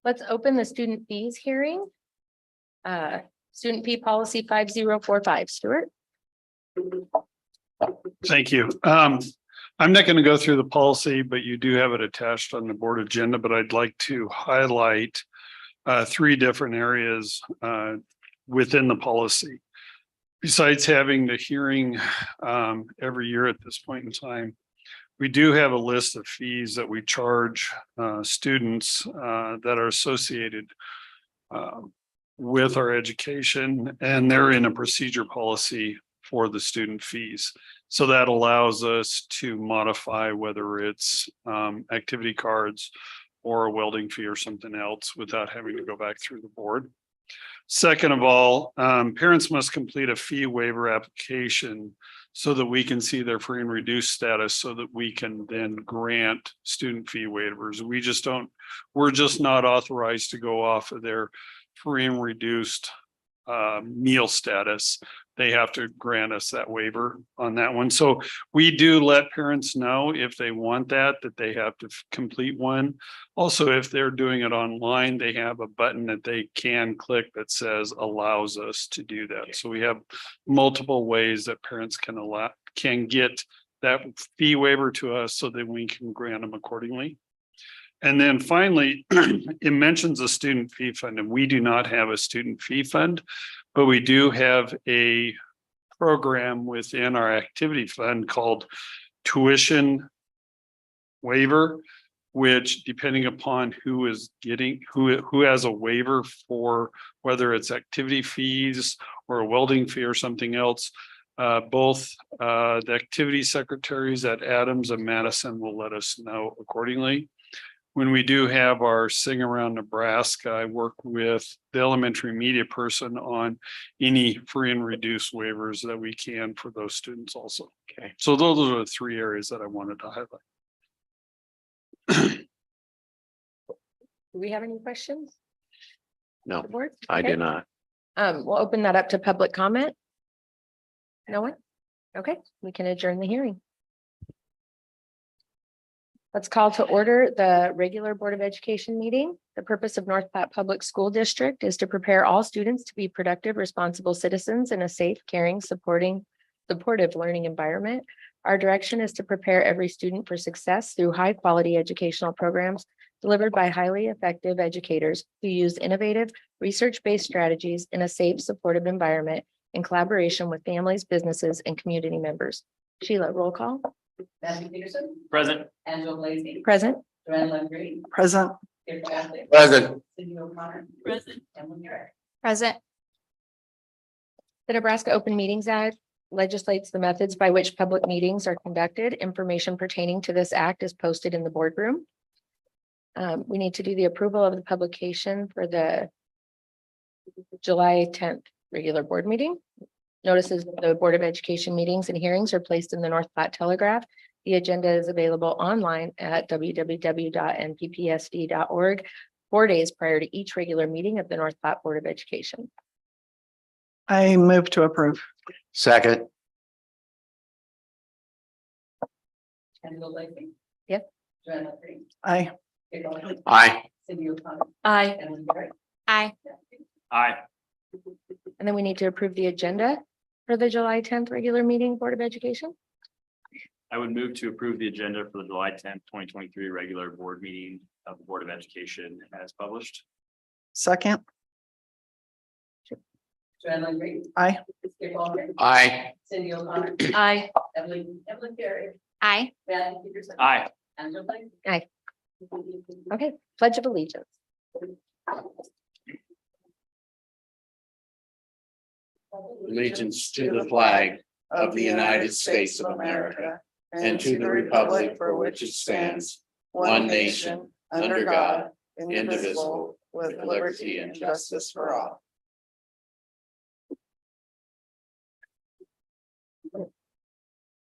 Let's open the student fees hearing. Student fee policy 5045, Stuart. Thank you. I'm not going to go through the policy, but you do have it attached on the board agenda, but I'd like to highlight three different areas within the policy. Besides having the hearing every year at this point in time, we do have a list of fees that we charge students that are associated with our education, and they're in a procedure policy for the student fees. So that allows us to modify whether it's activity cards or a welding fee or something else without having to go back through the board. Second of all, parents must complete a fee waiver application so that we can see their free and reduced status so that we can then grant student fee waivers. We're just not authorized to go off of their free and reduced meal status. They have to grant us that waiver on that one. So we do let parents know if they want that they have to complete one. Also, if they're doing it online, they have a button that they can click that says allows us to do that. So we have multiple ways that parents can get that fee waiver to us so that we can grant them accordingly. And then finally, it mentions a student fee fund, and we do not have a student fee fund, but we do have a program within our activity fund called tuition waiver, which depending upon who is getting, who has a waiver for whether it's activity fees or a welding fee or something else, both the activity secretaries at Adams and Madison will let us know accordingly. When we do have our Sing Around Nebraska, I work with the elementary media person on any free and reduced waivers that we can for those students also. Okay. So those are the three areas that I wanted to highlight. Do we have any questions? No, Board? I Okay. do not. We'll open that up to public comment. No one? Okay, we can adjourn the hearing. Let's call to order the regular Board of Education meeting. The purpose of North Platte Public School District is to prepare all students to be productive, responsible citizens in a safe, caring, supportive learning environment. Our direction is to prepare every student for success through high quality educational programs delivered by highly effective educators who use innovative, research-based strategies in a safe, supportive environment in collaboration with families, businesses, and community members. Sheila, roll call. Matthew Peterson. Present. Angela Lacy. Present. Joanne Landry. Present. Peter Ashley. Present. Cindy O'Connor. Present. Emily Garrett. Present. The Nebraska Open Meetings Act legislates the methods by which public meetings are conducted. Information pertaining to this act is posted in the boardroom. We need to do the approval of the publication for the July 10th regular board meeting. Notices of the Board of Education meetings and hearings are placed in the North Platte Telegraph. The agenda is available online at www.nppsd.org 4 days prior to each regular meeting of the North Platte Board of Education. I move to approve. Second. Angela Lacy. Yep. Joanne Landry. Aye. Peter Ashley. Aye. Cindy O'Connor. Aye. Emily Garrett. Aye. Aye. And then we need to approve the agenda for the July 10th regular meeting Board of Education. I would move to approve the agenda for the July 10th, 2023 regular board meeting of the Board of Education as published. Second. Joanne Green. Aye. Skip Walker. Aye. Cindy O'Connor. Aye. Evelyn Carey. Aye. Matthew Peterson. Aye. Angela Blake. Aye. Okay, Pledge of Allegiance. Allegiance to the flag of the United States of America and to the republic for which it stands, one nation, under God, indivisible, with liberty and justice for all.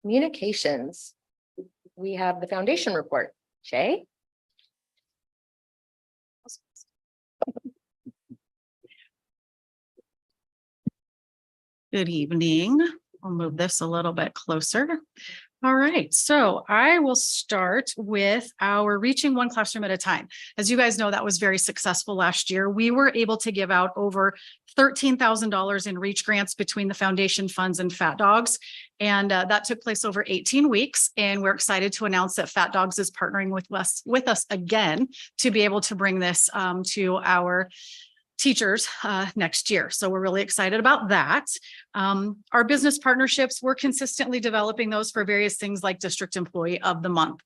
Communications. We have the foundation report. Shay? Good evening. I'll move this a little bit closer. All right, so I will start with our reaching one classroom at a time. As you guys know, that was very successful last year. We were able to give out over $13,000 in reach grants between the foundation funds and Fat Dogs. And that took place over 18 weeks. And we're excited to announce that Fat Dogs is partnering with us again to be able to bring this to our teachers next year. So we're really excited about that. Our business partnerships, we're consistently developing those for various things like District Employee of the Month.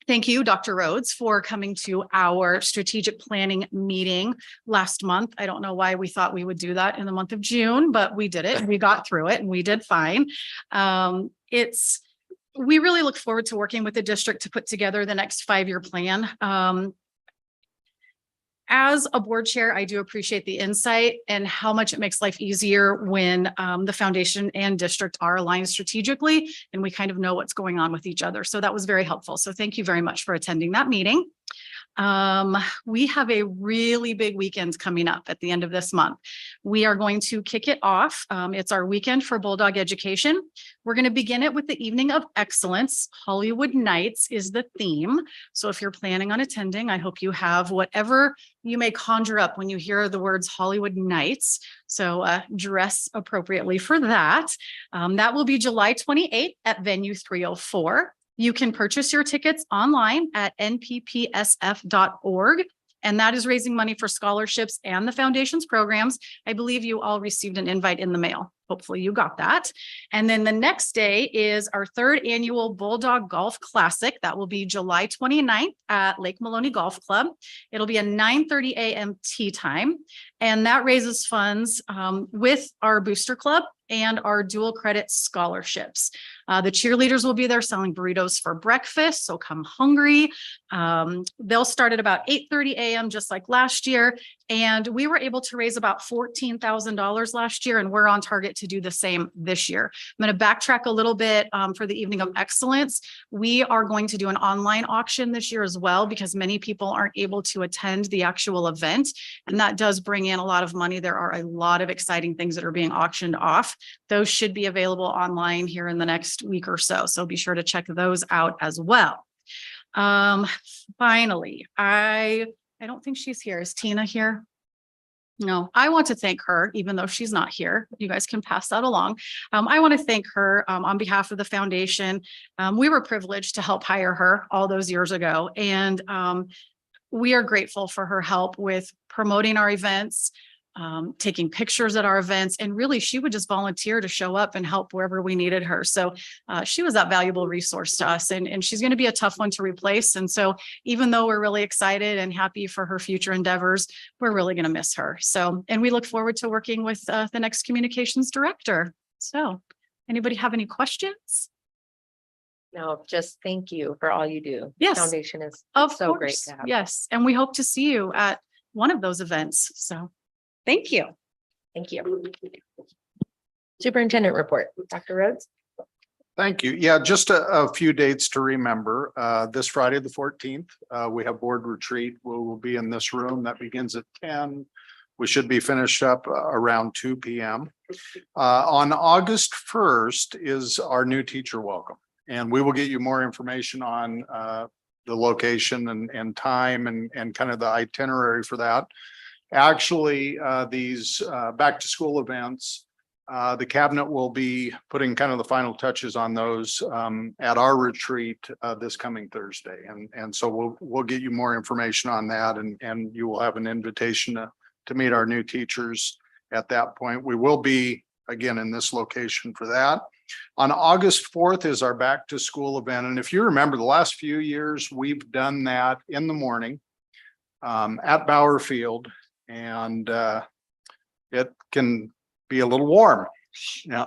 Thank you, Dr. Rhodes, for coming to our strategic planning meeting last month. I don't know why we thought we would do that in the month of June, but we did it. We got through it and we did fine. We really look forward to working with the district to put together the next 5-year plan. As a board chair, I do appreciate the insight and how much it makes life easier when the foundation and district are aligned strategically and we kind of know what's going on with each other. So that was very helpful. So thank you very much for attending that meeting. We have a really big weekend coming up at the end of this month. We are going to kick it off. It's our weekend for Bulldog education. We're going to begin it with the Evening of Excellence. Hollywood Nights is the theme. So if you're planning on attending, I hope you have whatever you may conjure up when you hear the words Hollywood Nights. So dress appropriately for that. That will be July 28th at venue 304. You can purchase your tickets online at nppsf.org. And that is raising money for scholarships and the foundation's programs. I believe you all received an invite in the mail. Hopefully you got that. And then the next day is our 3rd annual Bulldog Golf Classic. That will be July 29th at Lake Maloney Golf Club. It'll be a 9:30 a.m. tee time. And that raises funds with our booster club and our dual credit scholarships. The cheerleaders will be there selling burritos for breakfast, so come hungry. They'll start at about 8:30 a.m. just like last year. And we were able to raise about $14,000 last year, and we're on target to do the same this year. I'm going to backtrack a little bit for the Evening of Excellence. We are going to do an online auction this year as well, because many people aren't able to attend the actual event. And that does bring in a lot of money. There are a lot of exciting things that are being auctioned off. Those should be available online here in the next week or so. So be sure to check those out as well. Finally, I don't think she's here. Is Tina here? No, I want to thank her, even though she's not here. You guys can pass that along. I want to thank her on behalf of the foundation. We were privileged to help hire her all those years ago. And we are grateful for her help with promoting our events, taking pictures at our events, and really she would just volunteer to show up and help wherever we needed her. So she was that valuable resource to us, and she's going to be a tough one to replace. And so even though we're really excited and happy for her future endeavors, we're really going to miss her. So, and we look forward to working with the next communications director. So anybody have any questions? No, just thank you for all you do. Yes. Foundation is Of so great course. to have. Yes. And we hope to see you at one of those events. So thank you. Thank you. Superintendent report, Dr. Rhodes. Thank you. Yeah, just a few dates to remember. This Friday, the 14th, we have board retreat. We will be in this room. That begins at 10. We should be finished up around 2 p.m. On August 1st is our new teacher welcome. And we will get you more information on the location and time and kind of the itinerary for that. Actually, these back to school events, the cabinet will be putting kind of the final touches on those at our retreat this coming Thursday. And so we'll get you more information on that, and you will have an invitation to meet our new teachers at that point. We will be again in this location for that. On August 4th is our back to school event. And if you remember the last few years, we've done that in the morning at Bauer Field, and it can be a little warm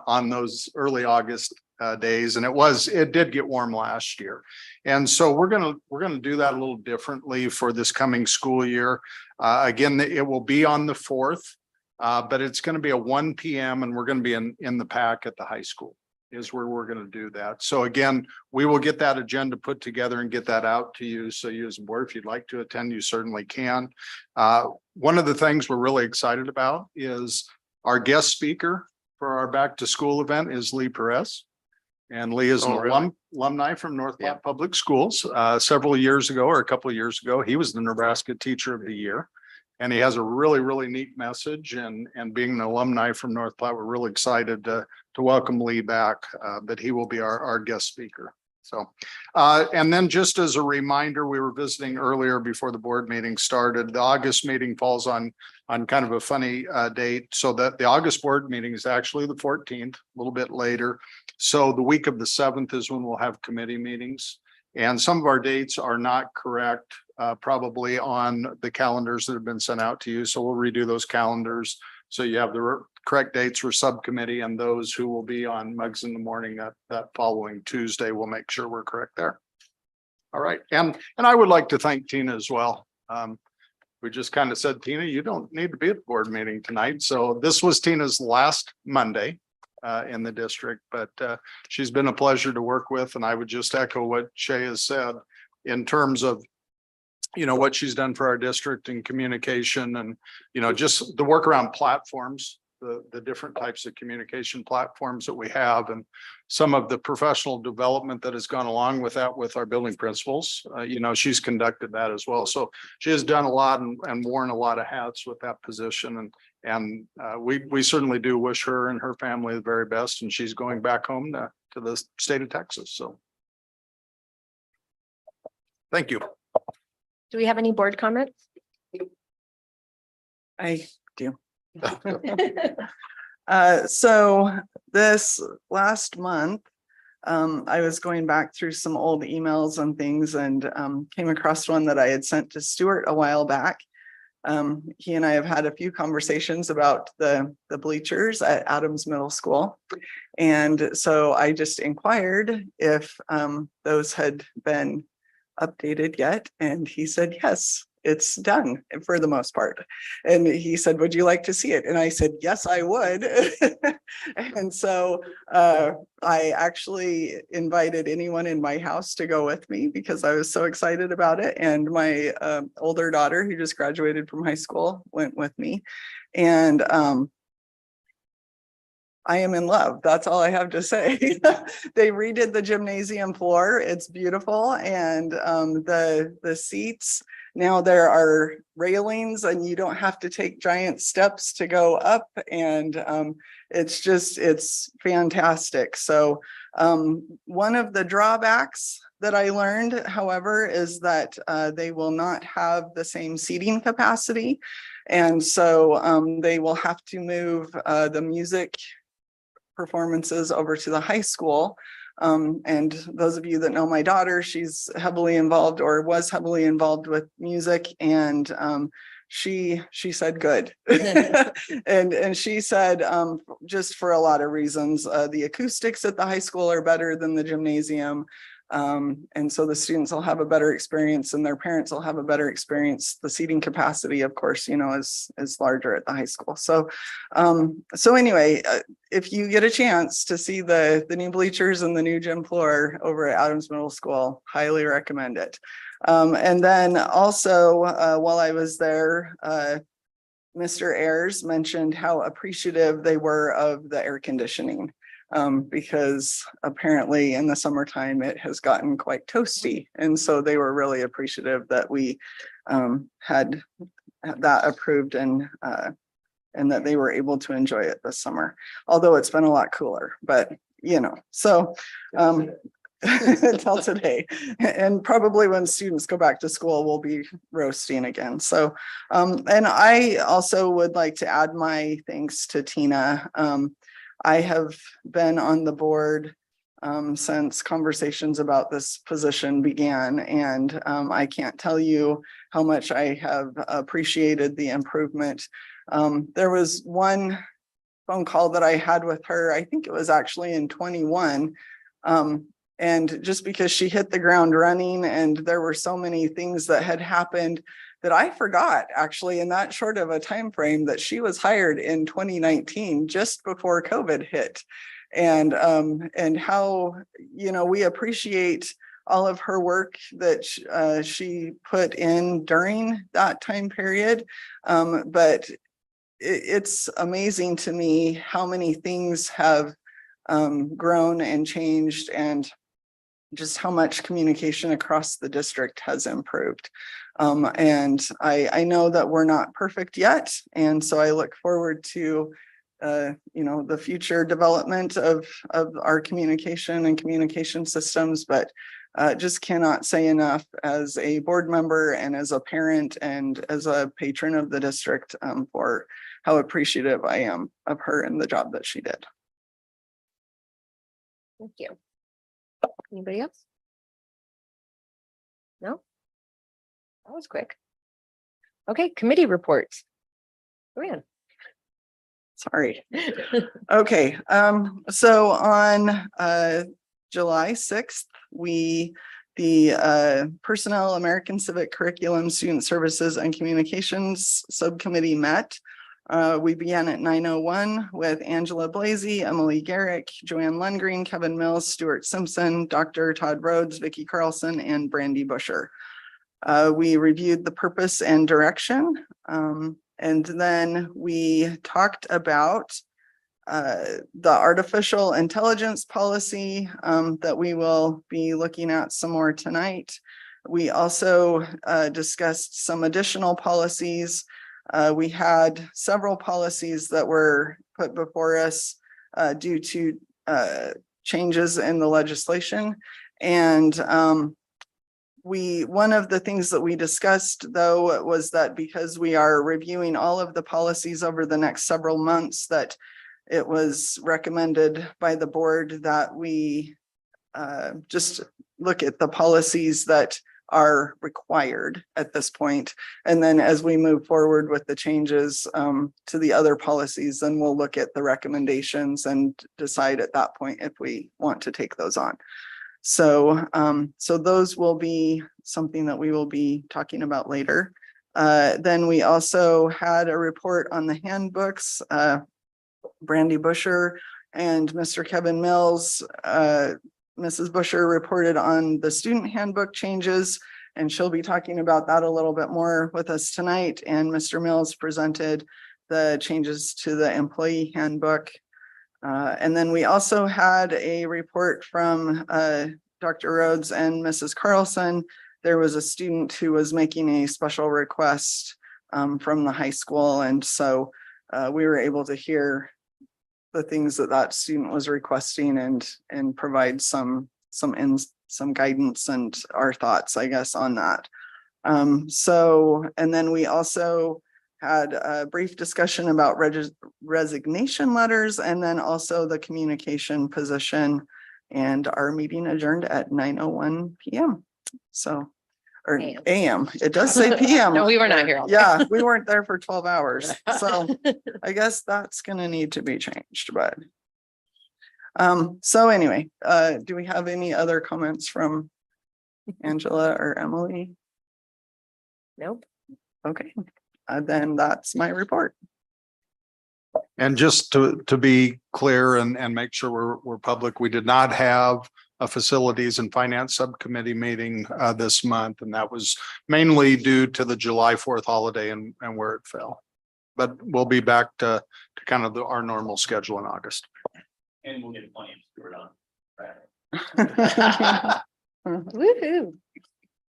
on those early August days. And it did get warm last year. And so we're gonna do that a little differently for this coming school year. Again, it will be on the 4th, but it's going to be a 1 p.m. and we're going to be in the PAC at the high school is where we're going to do that. So again, we will get that agenda put together and get that out to you. So you as a board, if you'd like to attend, you certainly can. One of the things we're really excited about is our guest speaker for our back to school event is Lee Perez. And Lee is an alumni from North Platte Public Schools. Several years ago, or a couple of years ago, he was the Nebraska Teacher of the Year. And he has a really, really neat message. And being an alumni from North Platte, we're really excited to welcome Lee back, but he will be our guest speaker. So, and then just as a reminder, we were visiting earlier before the board meeting started. The August meeting falls on kind of a funny date, so that the August board meeting is actually the 14th, a little bit later. So the week of the 7th is when we'll have committee meetings. And some of our dates are not correct, probably on the calendars that have been sent out to you. So we'll redo those calendars. So you have the correct dates for subcommittee, and those who will be on Mugs in the Morning that following Tuesday, we'll make sure we're correct there. All right. And I would like to thank Tina as well. We just kind of said, Tina, you don't need to be at the board meeting tonight. So this was Tina's last Monday in the district, but she's been a pleasure to work with. And I would just echo what Shay has said in terms of, you know, what she's done for our district and communication, and, you know, just the work around platforms, the different types of communication platforms that we have, and some of the professional development that has gone along with that with our building principals. You know, she's conducted that as well. So she has done a lot and worn a lot of hats with that position. And we certainly do wish her and her family the very best. And she's going back home to the state of Texas. So thank you. Do we have any board comments? I do. So this last month, I was going back through some old emails and things, and came across one that I had sent to Stuart a while back. He and I have had a few conversations about the bleachers at Adams Middle School. And so I just inquired if those had been updated yet. And he said, yes, it's done for the most part. And he said, would you like to see it? And I said, yes, I would. And so I actually invited anyone in my house to go with me because I was so excited about it. And my older daughter, who just graduated from high school, went with me. And I am in love. That's all I have to say. They redid the gymnasium floor. It's beautiful. And the seats, now there are railings and you don't have to take giant steps to go up. And it's fantastic. So one of the drawbacks that I learned, however, is that they will not have the same seating capacity. And so they will have to move the music performances over to the high school. And those of you that know my daughter, she's heavily involved, or was heavily involved with music. And she said good. and she said just for a lot of reasons, the acoustics at the high school are better than the gymnasium. And so the students will have a better experience and their parents will have a better experience. The seating capacity, of course, you know, is larger at the high school. So anyway, if you get a chance to see the new bleachers and the new gym floor over at Adams Middle School, highly recommend it. And then also while I was there, Mr. Ayers mentioned how appreciative they were of the air conditioning. Because apparently in the summertime it has gotten quite toasty. And so they were really appreciative that we had that approved and that they were able to enjoy it this summer, although it's been a lot cooler, but you know, so until today. And probably when students go back to school, we'll be roasting again. So, and I also would like to add my thanks to Tina. I have been on the board since conversations about this position began, and I can't tell you how much I have appreciated the improvement. There was one phone call that I had with her, I think it was actually in 21. And just because she hit the ground running, and there were so many things that had happened that I forgot actually in that short of a time frame that she was hired in 2019, just before COVID hit. And how, we appreciate all of her work that she put in during that time period. But it's amazing to me how many things have grown and changed, and just how much communication across the district has improved. And I know that we're not perfect yet. And so I look forward to, the future development of our communication and communication systems, but just cannot say enough as a board member and as a parent and as a patron of the district for how appreciative I am of her and the job that she did. Thank you. Anybody else? No? That was quick. Okay, committee reports. Joanne. Sorry. Okay, so on July 6th, the Personnel, American Civic Curriculum, Student Services and Communications Subcommittee met. We began at 9:01 with Angela Blasey, Emily Garrick, Joanne Lundgreen, Kevin Mills, Stuart Simpson, Dr. Todd Rhodes, Vicki Carlson, and Brandy Busher. We reviewed the purpose and direction, and then we talked about the artificial intelligence policy that we will be looking at some more tonight. We also discussed some additional policies. We had several policies that were put before us due to changes in the legislation. And one of the things that we discussed, though, was that because we are reviewing all of the policies over the next several months, that it was recommended by the board that we just look at the policies that are required at this point. And then as we move forward with the changes to the other policies, then we'll look at the recommendations and decide at that point if we want to take those on. So, so those will be something that we will be talking about later. Then we also had a report on the handbooks. Brandy Busher and Mr. Kevin Mills, Mrs. Busher reported on the student handbook changes, and she'll be talking about that a little bit more with us tonight. And Mr. Mills presented the changes to the employee handbook. And then we also had a report from Dr. Rhodes and Mrs. Carlson. There was a student who was making a special request from the high school. And so we were able to hear the things that that student was requesting and provide some guidance and our thoughts, I guess, on that. So, and then we also had a brief discussion about resignation letters, and then also the communication position, and our meeting adjourned at 9:01 p.m. So, or AM. It does say PM. No, we were not here all day. Yeah, we weren't there for 12 hours. So I guess that's gonna need to be changed, but. So anyway, do we have any other comments from Angela or Emily? Nope. Okay, then that's my report. And just to be clear and make sure we're public, we did not have a facilities and finance subcommittee meeting this month, and that was mainly due to the July 4th holiday and where it fell. But we'll be back to kind of our normal schedule in August. And we'll get plenty of Stuart on. Woohoo.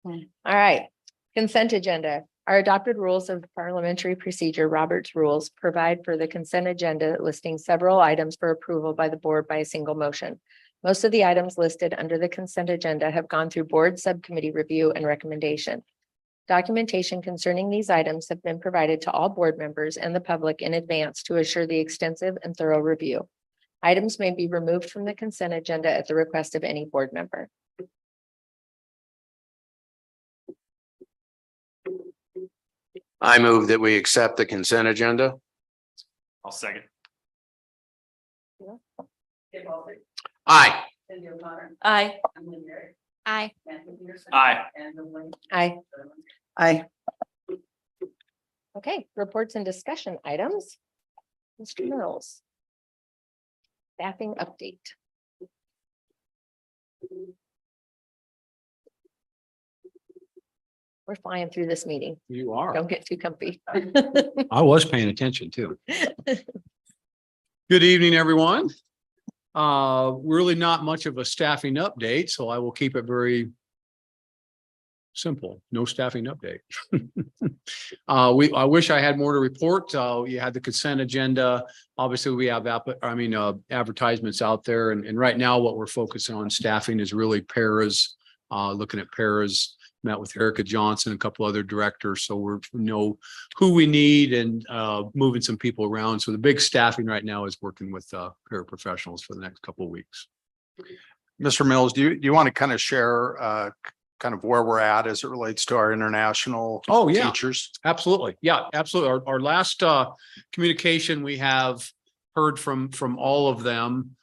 All right, consent agenda. Our adopted rules of parliamentary procedure, Robert's rules, provide for the consent agenda listing several items for approval by the board by a single motion. Most of the items listed under the consent agenda have gone through board subcommittee review and recommendation. Documentation concerning these items have been provided to all board members and the public in advance to assure the extensive and thorough review. Items may be removed from the consent agenda at the request of any board member. I move that we accept the consent agenda. I'll second. Kim Baldwin, Aye. Cindy O'Connor, Aye. Emily Mary, Aye. Matthew Peterson. Aye. And Lynn. Aye. I, Okay, reports and discussion items. Mr. Mills. Staffing update. We're flying through this meeting. You are. Don't get too comfy. I was paying attention too. Good evening, everyone. Really not much of a staffing update, so I will keep it very simple. No staffing update. I wish I had more to report. You had the consent agenda. Obviously, we have advertisements out there, and right now what we're focusing on staffing is really paras, looking at paras. Met with Erica Johnson, a couple other directors, so we know who we need and moving some people around. So the big staffing right now is working with paraprofessionals for the next couple of weeks. Mr. Mills, do you want to kind of share kind of where we're at as it relates to our international Oh, yeah. teachers? Absolutely. Yeah, absolutely. Our last communication, we have heard from all of them.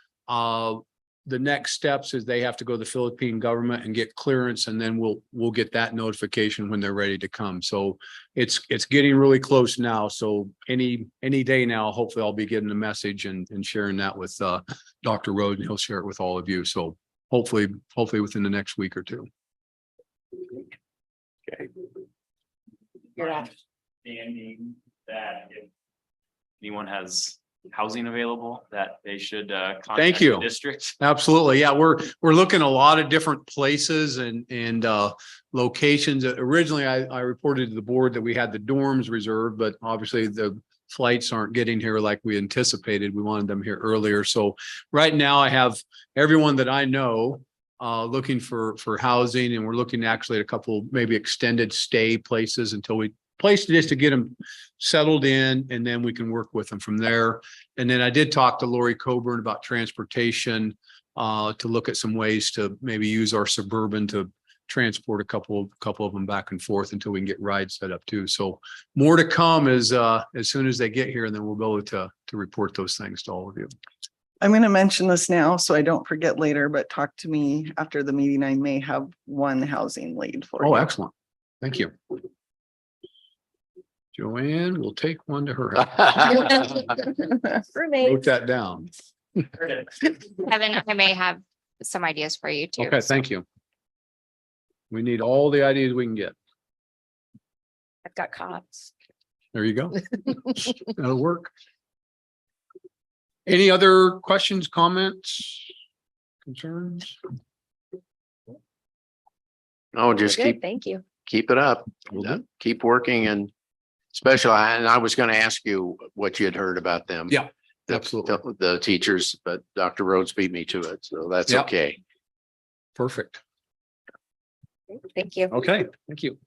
The next steps is they have to go to the Philippine government and get clearance, and then we'll get that notification when they're ready to come. So it's getting really close now. So any day now, hopefully I'll be getting a message and sharing that with Dr. Rhodes, and he'll share it with all of you. So hopefully within the next week or two. Okay. You're off. Understanding that if anyone has housing available, that they should contact you. the district. Absolutely. Yeah, we're looking a lot of different places and locations. Originally, I reported to the board that we had the dorms reserved, but obviously the flights aren't getting here like we anticipated. We wanted them here earlier. So right now I have everyone that I know looking for housing, and we're looking actually at a couple maybe extended stay places until we place just to get them settled in, and then we can work with them from there. And then I did talk to Lori Coburn about transportation to look at some ways to maybe use our Suburban to transport a couple of them back and forth until we can get rides set up too. So more to come as soon as they get here, and then we'll be able to report those things to all of you. I'm going to mention this now so I don't forget later, but talk to me after the meeting. I may have one housing lead for you. Oh, excellent. Thank you. Joanne will take one to her house. Wrote Roommates. that down. Kevin, I may have some ideas for you too. Okay, thank you. We need all the ideas we can get. I've got cots. There you go. That'll work. Any other questions, comments, concerns? No, just Good, thank you. keep it up. Will do. Keep working, and especially, and I was going to ask you what you had heard about them. Yeah, The- absolutely. The teachers, but Dr. Rhodes beat me to it, so that's Yeah. okay. Perfect. Thank you. Okay, thank you.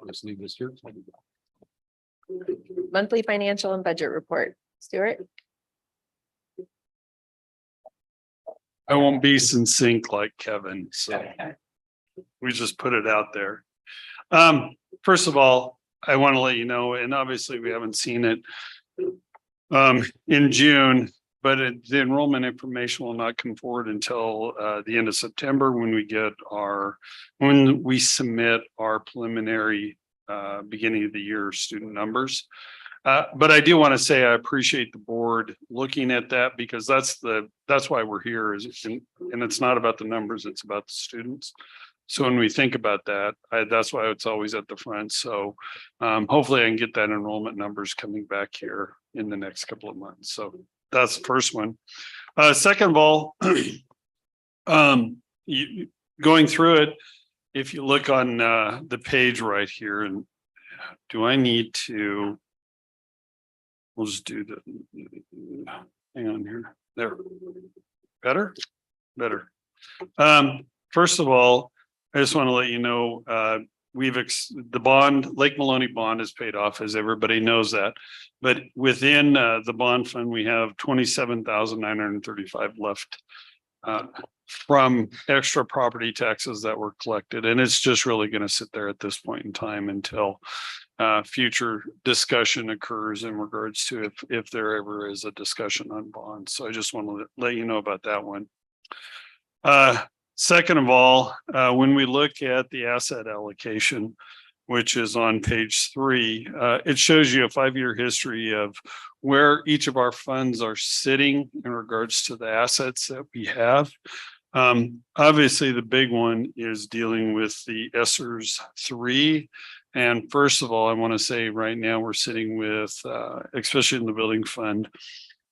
I'll just leave this here. Monthly financial and budget report. Stuart? I won't be succinct like Kevin, so we just put it out there. First of all, I want to let you know, and obviously we haven't seen it in June, but the enrollment information will not come forward until the end of September when we submit our preliminary beginning of the year student numbers. But I do want to say I appreciate the board looking at that, because that's why we're here, and it's not about the numbers, it's about the students. So when we think about that, that's why it's always at the front. So hopefully I can get that enrollment numbers coming back here in the next couple of months. So that's the first one. Second of all, going through it, if you look on the page right here, and do I need to? We'll just do hang on here. There. Better? better. First of all, I just want to let you know, the bond, Lake Maloney bond is paid off, as everybody knows that. But within the bond fund, we have 27,935 left from extra property taxes that were collected. And it's just really going to sit there at this point in time until future discussion occurs in regards to if there ever is a discussion on bonds. So I just want to let you know about that one. Second of all, when we look at the asset allocation, which is on page 3, it shows you a 5-year history of where each of our funds are sitting in regards to the assets that we have. Obviously, the big one is dealing with the ESSERS 3. And first of all, I want to say right now we're sitting with, especially in the building fund,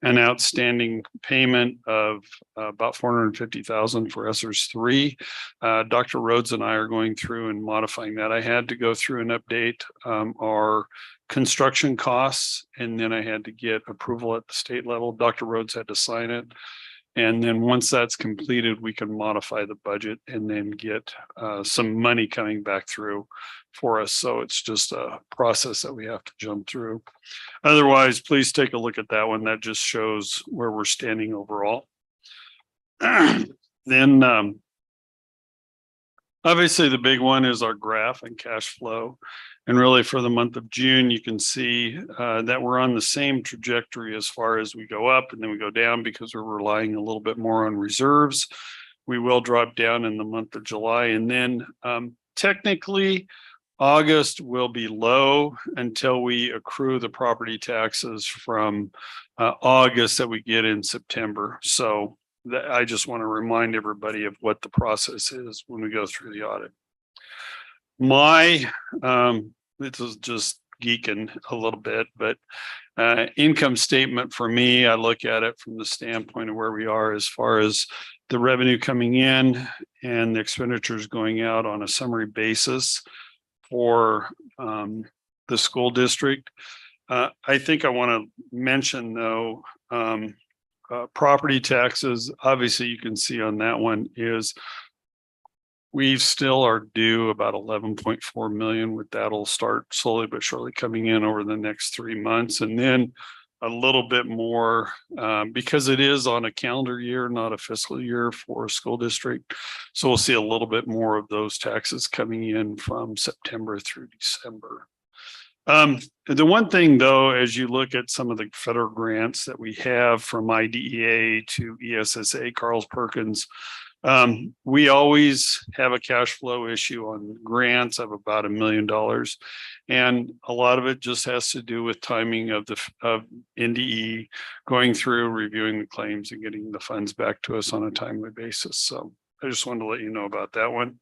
an outstanding payment of about 450,000 for ESSERS 3. Dr. Rhodes and I are going through and modifying that. I had to go through and update our construction costs, and then I had to get approval at the state level. Dr. Rhodes had to sign it. And then once that's completed, we can modify the budget and then get some money coming back through for us. So it's just a process that we have to jump through. Otherwise, please take a look at that one. That just shows where we're standing overall. Then obviously the big one is our graph and cash flow. And really for the month of June, you can see that we're on the same trajectory as far as we go up and then we go down because we're relying a little bit more on reserves. We will drop down in the month of July. And then technically August will be low until we accrue the property taxes from August that we get in September. So I just want to remind everybody of what the process is when we go through the audit. This is just geeking a little bit, but income statement for me, I look at it from the standpoint of where we are as far as the revenue coming in and the expenditures going out on a summary basis for the school district. I think I want to mention though, property taxes, obviously you can see on that one is we still are due about 11.4 million, with that'll start slowly but surely coming in over the next 3 months. And then a little bit more because it is on a calendar year, not a fiscal year for a school district. So we'll see a little bit more of those taxes coming in from September through December. The one thing though, as you look at some of the federal grants that we have from IDEA to ESSA, Carl Perkins, we always have a cash flow issue on grants of about $1 million. And a lot of it just has to do with timing of NDE going through, reviewing the claims and getting the funds back to us on a timely basis. So I just wanted to let you know about that one.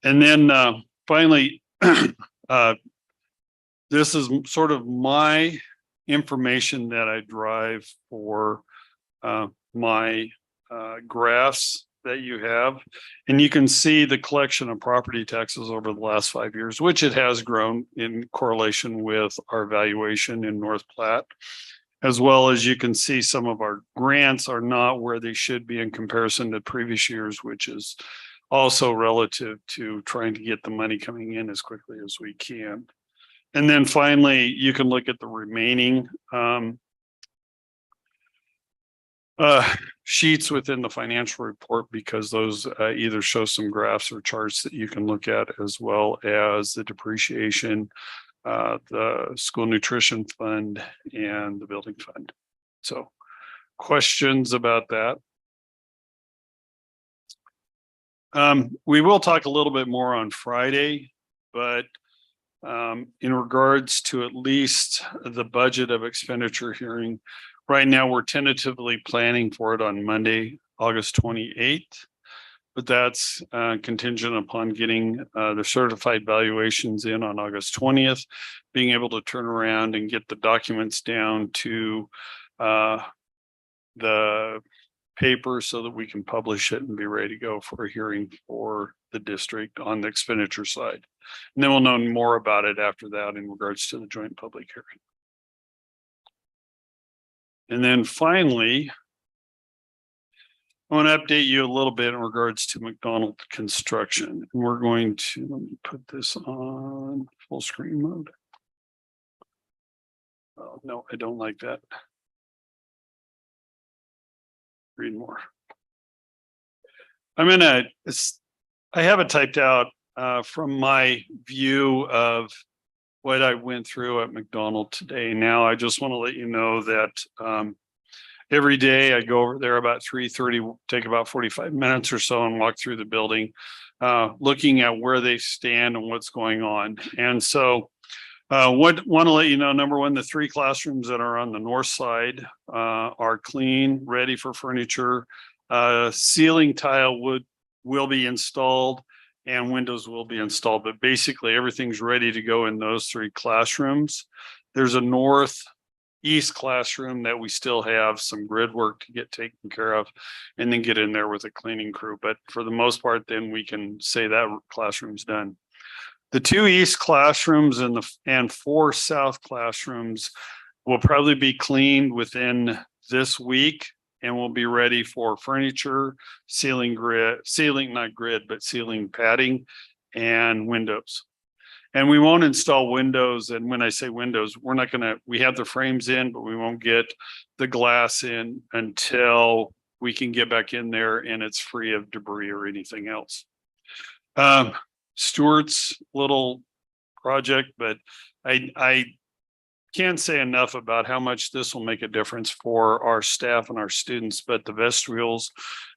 And then finally, this is sort of my information that I drive for my graphs that you have. And you can see the collection of property taxes over the last 5 years, which it has grown in correlation with our valuation in North Platte. As well as you can see some of our grants are not where they should be in comparison to previous years, which is also relative to trying to get the money coming in as quickly as we can. And then finally, you can look at the remaining sheets within the financial report, because those either show some graphs or charts that you can look at, as well as the depreciation, the school nutrition fund, and the building fund. So questions about that? We will talk a little bit more on Friday, but in regards to at least the budget of expenditure hearing, right now we're tentatively planning for it on Monday, August 28th. But that's contingent upon getting the certified valuations in on August 20th, being able to turn around and get the documents down to the paper so that we can publish it and be ready to go for a hearing for the district on the expenditure side. And then we'll know more about it after that in regards to the joint public hearing. And then finally, I want to update you a little bit in regards to McDonald construction. And we're going to, let me put this on full screen mode. Oh, no, I don't like that. Read more. I have it typed out from my view of what I went through at McDonald today. Now, I just want to let you know that every day I go over there about 3:30, take about 45 minutes or so and walk through the building, looking at where they stand and what's going on. And so want to let you know, number one, the 3 classrooms that are on the north side are clean, ready for furniture. Ceiling tile will be installed and windows will be installed, but basically everything's ready to go in those 3 classrooms. There's a northeast classroom that we still have some grid work to get taken care of and then get in there with a cleaning crew. But for the most part, then we can say that classroom's done. The 2 east classrooms and 4 south classrooms will probably be cleaned within this week and will be ready for furniture, ceiling padding and windows. And we won't install windows. And when I say windows, we have the frames in, but we won't get the glass in until we can get back in there and it's free of debris or anything else. Stuart's little project, but I can't say enough about how much this will make a difference for our staff and our students. But the vestibules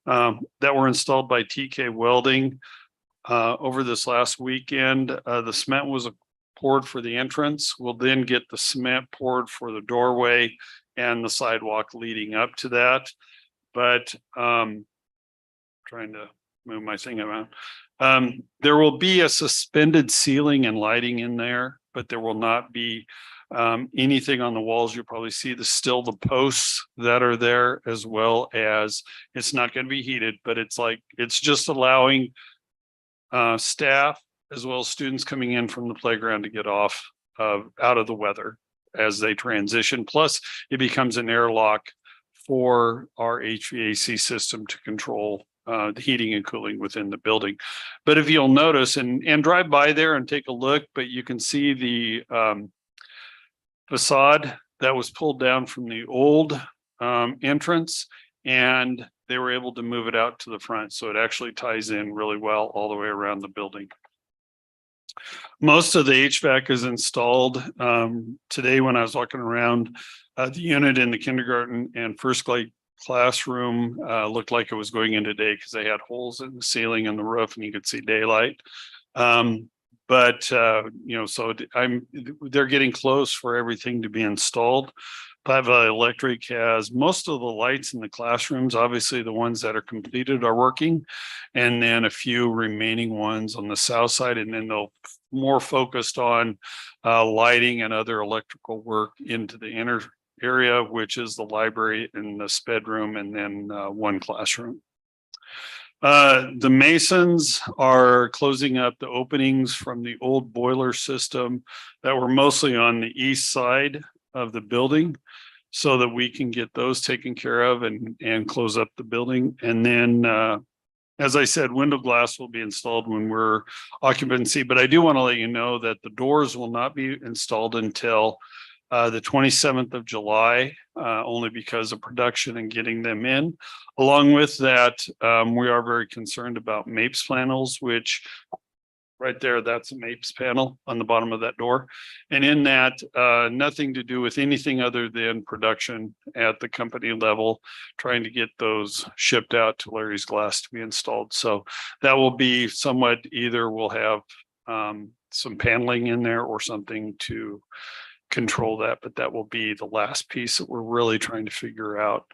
that were installed by TK Welding over this last weekend, the cement was poured for the entrance. We'll then get the cement poured for the doorway and the sidewalk leading up to that. But trying to move my thing around. There will be a suspended ceiling and lighting in there, but there will not be anything on the walls. You'll probably see still the posts that are there, as well as it's not going to be heated, but it's just allowing staff as well as students coming in from the playground to get out of the weather as they transition. Plus, it becomes an airlock for our HVAC system to control the heating and cooling within the building. But if you'll notice and drive by there and take a look, but you can see the facade that was pulled down from the old entrance, and they were able to move it out to the front. So it actually ties in really well all the way around the building. Most of the HVAC is installed. Today, when I was walking around, the unit in the kindergarten and first grade classroom looked like it was going in today because they had holes in the ceiling and the roof and you could see daylight. So they're getting close for everything to be installed. Pava Electric has most of the lights in the classrooms. Obviously, the ones that are completed are working, and then a few remaining ones on the south side, and then they'll more focused on lighting and other electrical work into the inner area, which is the library and the sped room, and then one classroom. The masons are closing up the openings from the old boiler system that were mostly on the east side of the building, so that we can get those taken care of and close up the building. And then, as I said, window glass will be installed when we're occupancy, but I do want to let you know that the doors will not be installed until the 27th of July, only because of production and getting them in. Along with that, we are very concerned about MAPES panels, which right there, that's a MAPES panel on the bottom of that door. And in that, nothing to do with anything other than production at the company level, trying to get those shipped out to Larry's Glass to be installed. So that will be somewhat, either we'll have some paneling in there or something to control that, but that will be the last piece that we're really trying to figure out.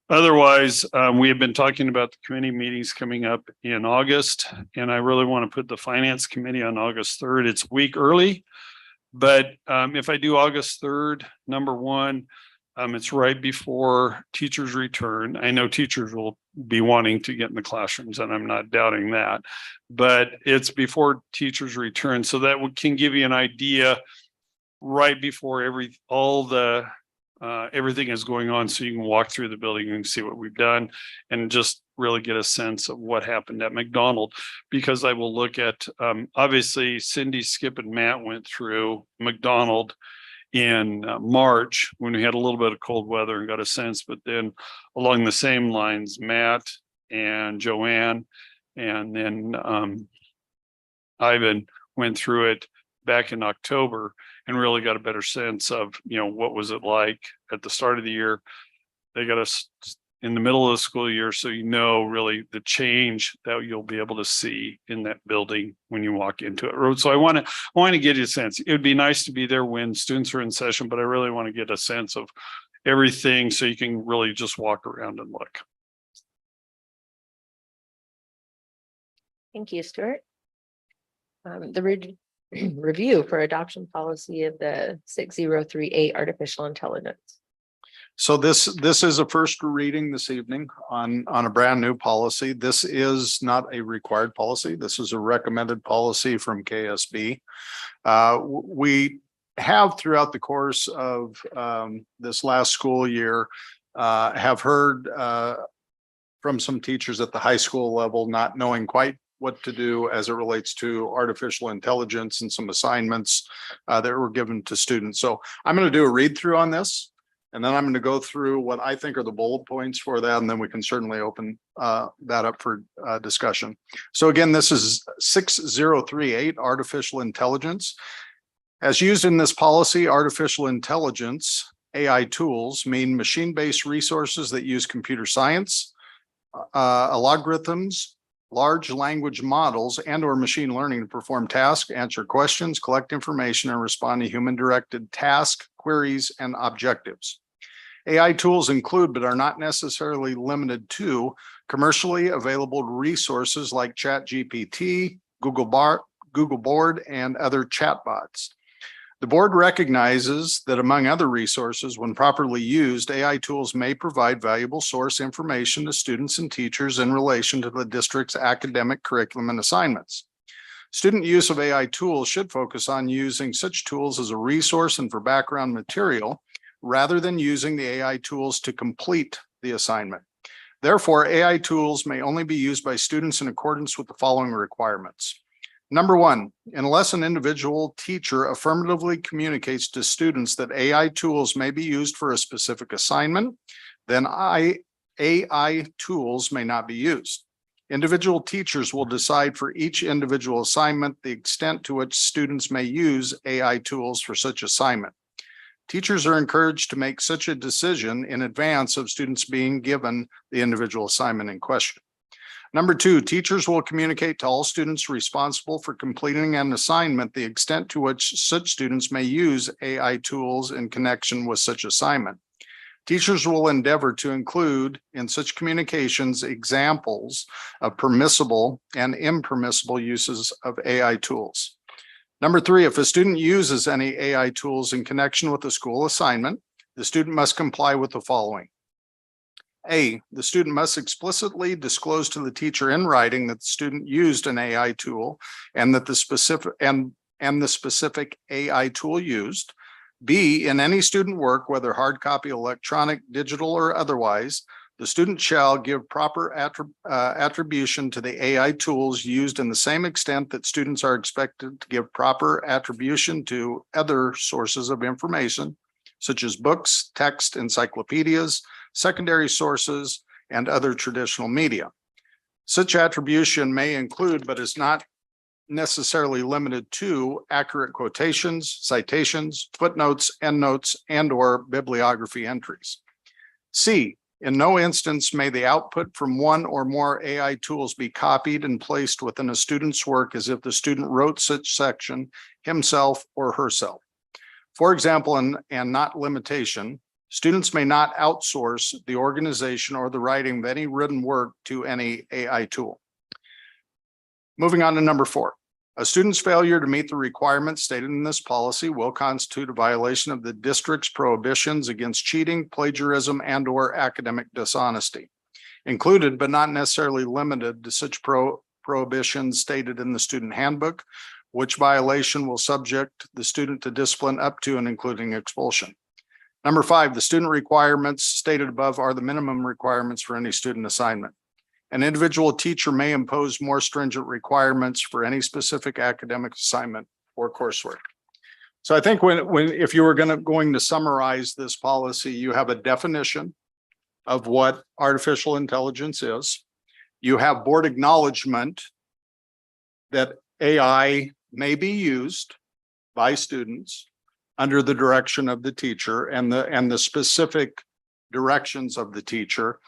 Otherwise, we have been talking about the committee meetings coming up in August, and I really want to put the finance committee on August 3rd. It's a week early, but if I do August 3rd, number one, it's right before teachers return. I know teachers will be wanting to get in the classrooms, and I'm not doubting that, but it's before teachers return. So that can give you an idea right before everything is going on, so you can walk through the building and see what we've done and just really get a sense of what happened at McDonald. Because I will look at, obviously Cindy, Skip and Matt went through McDonald in March when we had a little bit of cold weather and got a sense, but then along the same lines, Matt and Joanne and then Ivan went through it back in October and really got a better sense of, what was it like at the start of the year. They got us in the middle of the school year, so really the change that you'll be able to see in that building when you walk into it. So I want to get you a sense. It would be nice to be there when students are in session, but I really want to get a sense of everything so you can really just walk around and look. Thank you, Stuart. The review for adoption policy of the 6038 artificial intelligence. So this is a first reading this evening on a brand new policy. This is not a required policy. This is a recommended policy from KSB. We have throughout the course of this last school year have heard from some teachers at the high school level not knowing quite what to do as it relates to artificial intelligence and some assignments that were given to students. So I'm going to do a read through on this. And then I'm going to go through what I think are the bullet points for that, and then we can certainly open that up for discussion. So again, this is 6038 artificial intelligence. As used in this policy, artificial intelligence, AI tools mean machine-based resources that use computer science, algorithms, large language models, and or machine learning to perform tasks, answer questions, collect information, and respond to human-directed tasks, queries, and objectives. AI tools include, but are not necessarily limited to, commercially available resources like ChatGPT, Google Board, and other chatbots. The board recognizes that among other resources, when properly used, AI tools may provide valuable source information to students and teachers in relation to the district's academic curriculum and assignments. Student use of AI tools should focus on using such tools as a resource and for background material, rather than using the AI tools to complete the assignment. Therefore, AI tools may only be used by students in accordance with the following requirements. Number one, unless an individual teacher affirmatively communicates to students that AI tools may be used for a specific assignment, then AI tools may not be used. Individual teachers will decide for each individual assignment the extent to which students may use AI tools for such assignment. Teachers are encouraged to make such a decision in advance of students being given the individual assignment in question. Number two, teachers will communicate to all students responsible for completing an assignment the extent to which such students may use AI tools in connection with such assignment. Teachers will endeavor to include in such communications examples of permissible and impermissible uses of AI tools. Number three, if a student uses any AI tools in connection with a school assignment, the student must comply with the following. A, the student must explicitly disclose to the teacher in writing that the student used an AI tool and that the specific AI tool used. B, in any student work, whether hard copy, electronic, digital, or otherwise, the student shall give proper attribution to the AI tools used in the same extent that students are expected to give proper attribution to other sources of information, such as books, text, encyclopedias, secondary sources, and other traditional media. Such attribution may include, but is not necessarily limited to, accurate quotations, citations, footnotes, endnotes, and or bibliography entries. C, in no instance may the output from one or more AI tools be copied and placed within a student's work as if the student wrote such section himself or herself. For example, and not limitation, students may not outsource the organization or the writing of any written work to any AI tool. Moving on to number four. A student's failure to meet the requirements stated in this policy will constitute a violation of the district's prohibitions against cheating, plagiarism, and or academic dishonesty. Included, but not necessarily limited to such prohibitions stated in the student handbook, which violation will subject the student to discipline up to and including expulsion. Number five, the student requirements stated above are the minimum requirements for any student assignment. An individual teacher may impose more stringent requirements for any specific academic assignment or coursework. So I think if you were going to summarize this policy, you have a definition of what artificial intelligence is. You have board acknowledgement that AI may be used by students under the direction of the teacher and the specific directions of the teacher.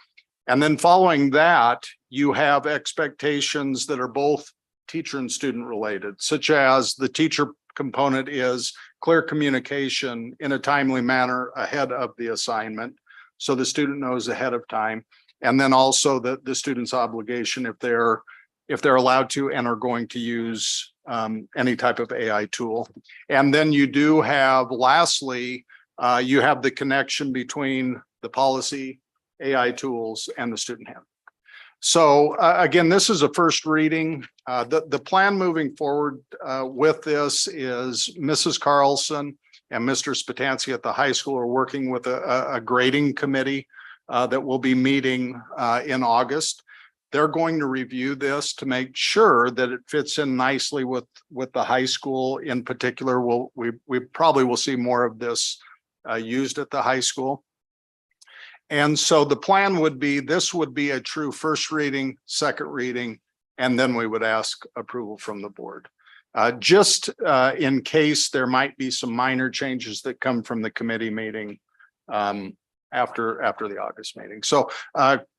And then following that, you have expectations that are both teacher and student related, such as the teacher component is clear communication in a timely manner ahead of the assignment, so the student knows ahead of time. And then also the student's obligation if they're allowed to and are going to use any type of AI tool. And then you do have, lastly, you have the connection between the policy, AI tools, and the student handbook. So again, this is a first reading. The plan moving forward with this is Mrs. Carlson and Mr. Spatansky at the high school are working with a grading committee that will be meeting in August. They're going to review this to make sure that it fits in nicely with the high school in particular. We probably will see more of this used at the high school. And so the plan would be, this would be a true first reading, second reading, and then we would ask approval from the board. Just in case there might be some minor changes that come from the committee meeting after the August meeting. So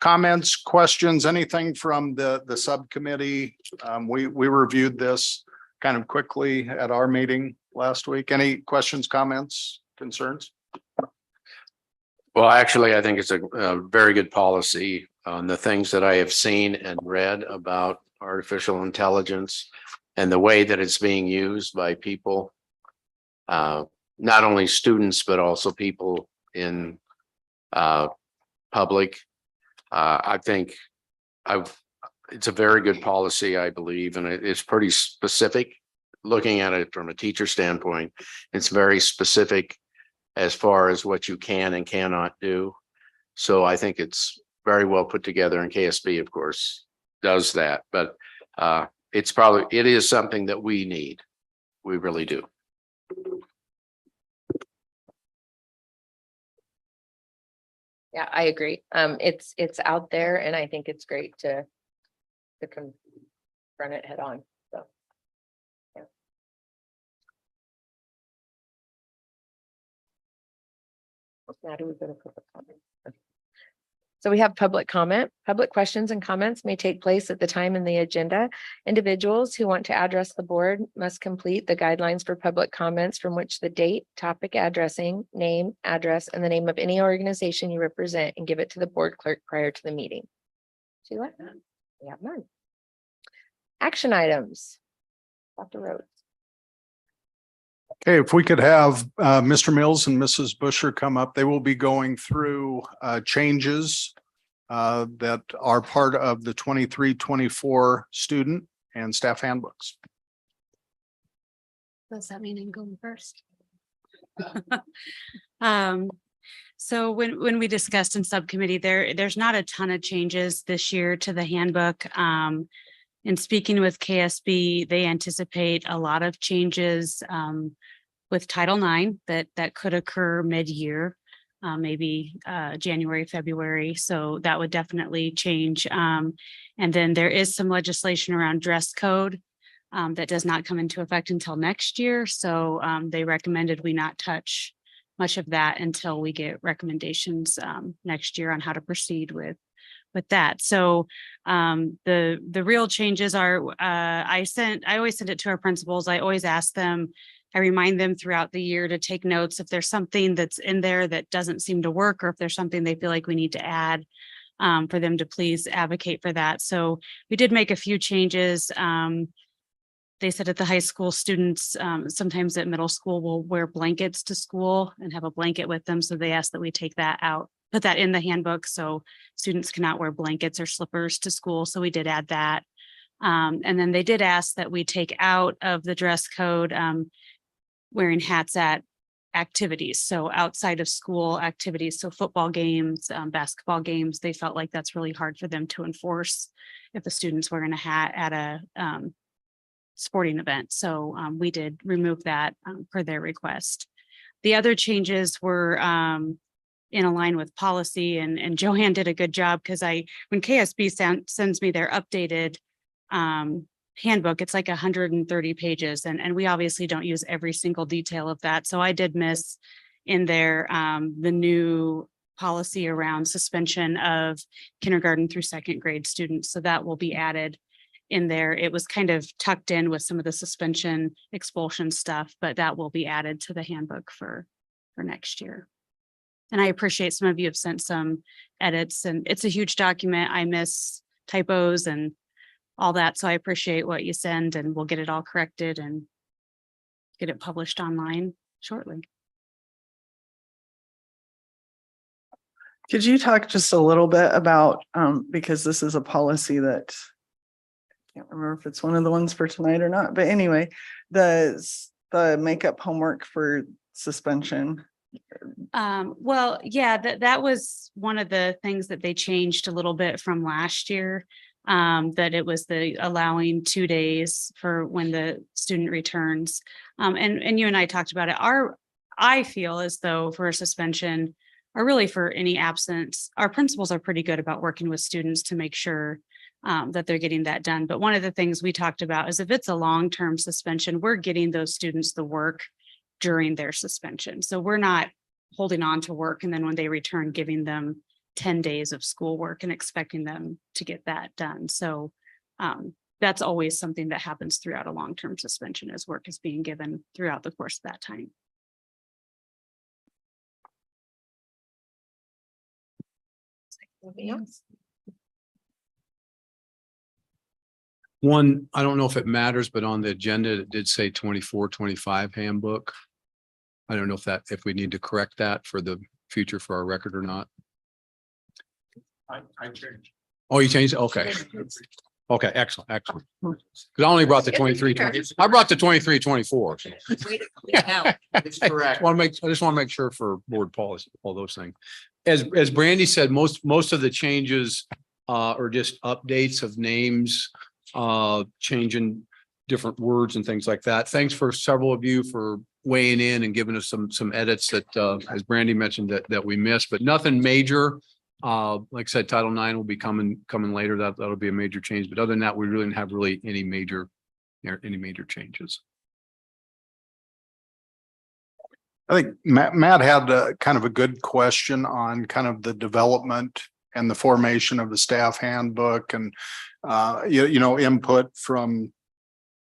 comments, questions, anything from the subcommittee? We reviewed this kind of quickly at our meeting last week. Any questions, comments, concerns? Well, actually, I think it's a very good policy on the things that I have seen and read about artificial intelligence and the way that it's being used by people, not only students, but also people in public. I think it's a very good policy, I believe, and it's pretty specific. Looking at it from a teacher standpoint, it's very specific as far as what you can and cannot do. So I think it's very well put together, and KSB, of course, does that. But it is something that we need. We really do. Yeah, I agree. It's out there and I think it's great to confront it head on. So. Yeah. Now do we go to public comment? So we have public comment. Public questions and comments may take place at the time in the agenda. Individuals who want to address the board must complete the guidelines for public comments, from which the date, topic, addressing, name, address, and the name of any organization you represent, and give it to the board clerk prior to the meeting. Sheila? We have none. Action items. Dr. Rhodes. Okay, if we could have Mr. Mills and Mrs. Busher come up, they will be going through changes that are part of the 23-24 student and staff handbooks. Does that mean I'm going first? So when we discussed in subcommittee, there's not a ton of changes this year to the handbook. In speaking with KSB, they anticipate a lot of changes with Title IX that could occur mid-year, maybe January, February. So that would definitely change. And then there is some legislation around dress code that does not come into effect until next year. So they recommended we not touch much of that until we get recommendations next year on how to proceed with that. So the real changes are I always send it to our principals. I always ask them, I remind them throughout the year to take notes if there's something that's in there that doesn't seem to work, or if there's something they feel like we need to add, for them to please advocate for that. So we did make a few changes. They said at the high school, students sometimes at middle school will wear blankets to school and have a blanket with them. So they asked that we take that out, put that in the handbook, so students cannot wear blankets or slippers to school. So we did add that. And then they did ask that we take out of the dress code wearing hats at activities. So outside of school activities, so football games, basketball games, they felt like that's really hard for them to enforce if the students were going to have at a sporting event. So we did remove that per their request. The other changes were in line with policy, and Joanne did a good job because when KSB sends me their updated handbook, it's like 130 pages, and we obviously don't use every single detail of that. So I did miss in there the new policy around suspension of kindergarten through second grade students. So that will be added in there. It was kind of tucked in with some of the suspension expulsion stuff, but that will be added to the handbook for next year. And I appreciate some of you have sent some edits, and it's a huge document. I miss typos and all that. So I appreciate what you send, and we'll get it all corrected and get it published online shortly. Could you talk just a little bit about, because this is a policy that I can't remember if it's one of the ones for tonight or not, but anyway, the makeup homework for suspension. Well, yeah, that was one of the things that they changed a little bit from last year. That it was the allowing 2 days for when the student returns. And you and I talked about it. I feel as though for a suspension, or really for any absence, our principals are pretty good about working with students to make sure that they're getting that done. But one of the things we talked about is if it's a long-term suspension, we're getting those students the work during their suspension. So we're not holding on to work and then when they return, giving them 10 days of schoolwork and expecting them to get that done. So that's always something that happens throughout a long-term suspension, as work is being given throughout the course of that time. Anything else? One, I don't know if it matters, but on the agenda, it did say 24-25 handbook. I don't know if we need to correct that for the future for our record or not. I changed. Oh, you changed it? Okay. Okay, excellent. Because I only brought the 23. I brought the 23-24. It's correct. I just want to make sure for board policy, all those things. As Brandy said, most of the changes are just updates of names, changing different words and things like that. Thanks for several of you for weighing in and giving us some edits that, as Brandy mentioned, that we missed, but nothing major. Like I said, Title IX will be coming later. That'll be a major change. But other than that, we really didn't have any major changes. I think Matt had kind of a good question on kind of the development and the formation of the staff handbook and, input from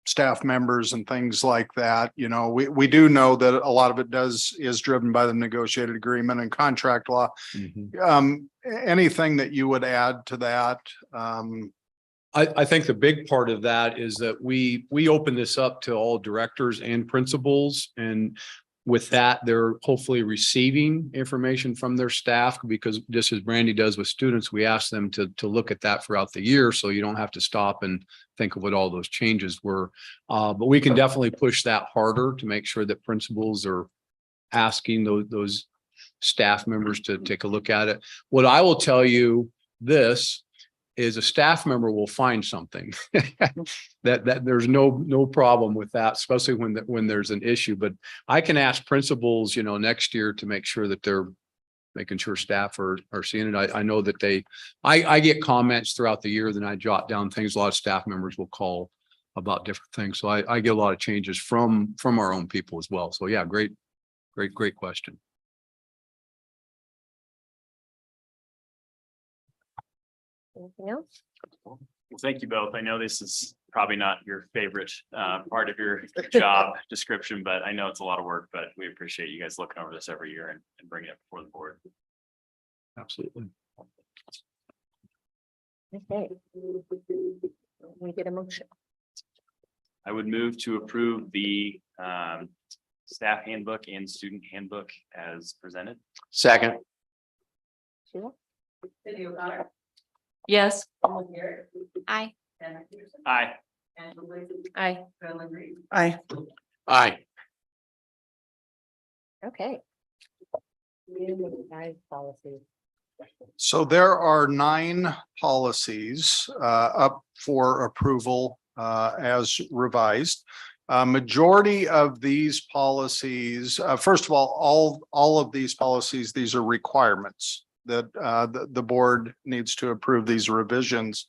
staff members and things like that. We do know that a lot of it is driven by the negotiated agreement and contract law. Anything that you would add to that? I think the big part of that is that we open this up to all directors and principals, and with that, they're hopefully receiving information from their staff, because just as Brandy does with students, we ask them to look at that throughout the year. So you don't have to stop and think of what all those changes were. But we can definitely push that harder to make sure that principals are asking those staff members to take a look at it. What I will tell you this is a staff member will find something that there's no problem with that, especially when there's an issue. But I can ask principals, next year to make sure that they're making sure staff are seeing it. I know that I get comments throughout the year, then I jot down things. A lot of staff members will call about different things. So I get a lot of changes from our own people as well. So yeah, great question. Anything else? Well, thank you both. I know this is probably not your favorite part of your job description, but I know it's a lot of work, but we appreciate you guys looking over this every year and bringing it before the board. Absolutely. Okay. We get a motion. I would move to approve the staff handbook and student handbook as presented. Second. Sheila? Cindy O'Connor. Yes. Paul Garrett. Aye. Anna Peterson. Aye. Angela Lacy. Aye. Carolyn Reed. Aye. Aye. Okay. Revised policy. So there are 9 policies up for approval as revised. Majority of these policies, first of all of these policies, these are requirements that the board needs to approve these revisions.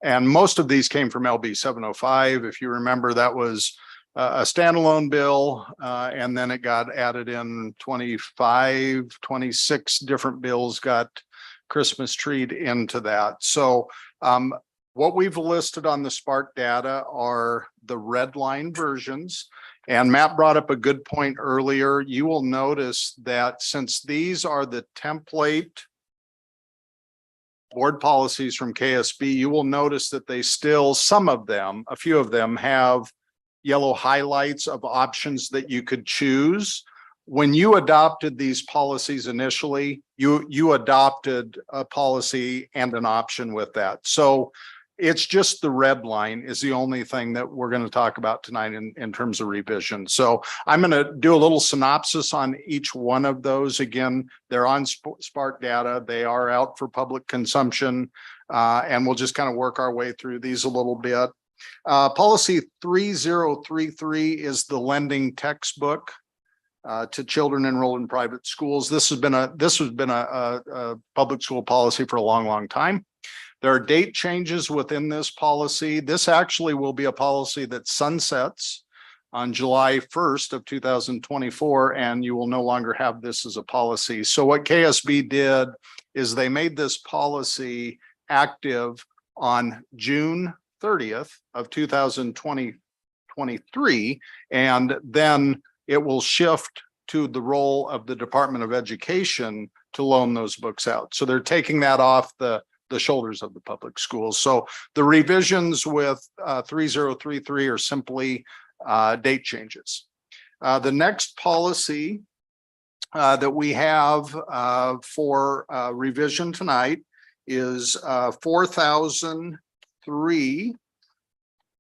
And most of these came from LB 705. If you remember, that was a standalone bill, and then it got added in 25, 26 different bills got Christmas treed into that. So what we've listed on the Spark data are the red line versions. And Matt brought up a good point earlier. You will notice that since these are the template board policies from KSB, you will notice that they still, some of them, a few of them have yellow highlights of options that you could choose. When you adopted these policies initially, you adopted a policy and an option with that. So it's just the red line is the only thing that we're going to talk about tonight in terms of revision. So I'm going to do a little synopsis on each one of those. Again, they're on Spark data. They are out for public consumption, and we'll just kind of work our way through these a little bit. Policy 3033 is the lending textbook to children enrolled in private schools. This has been a public school policy for a long time. There are date changes within this policy. This actually will be a policy that sunsets on July 1st of 2024, and you will no longer have this as a policy. So what KSB did is they made this policy active on June 30th of 2023, and then it will shift to the role of the Department of Education to loan those books out. So they're taking that off the shoulders of the public schools. So the revisions with 3033 are simply date changes. The next policy that we have for revision tonight is 4003.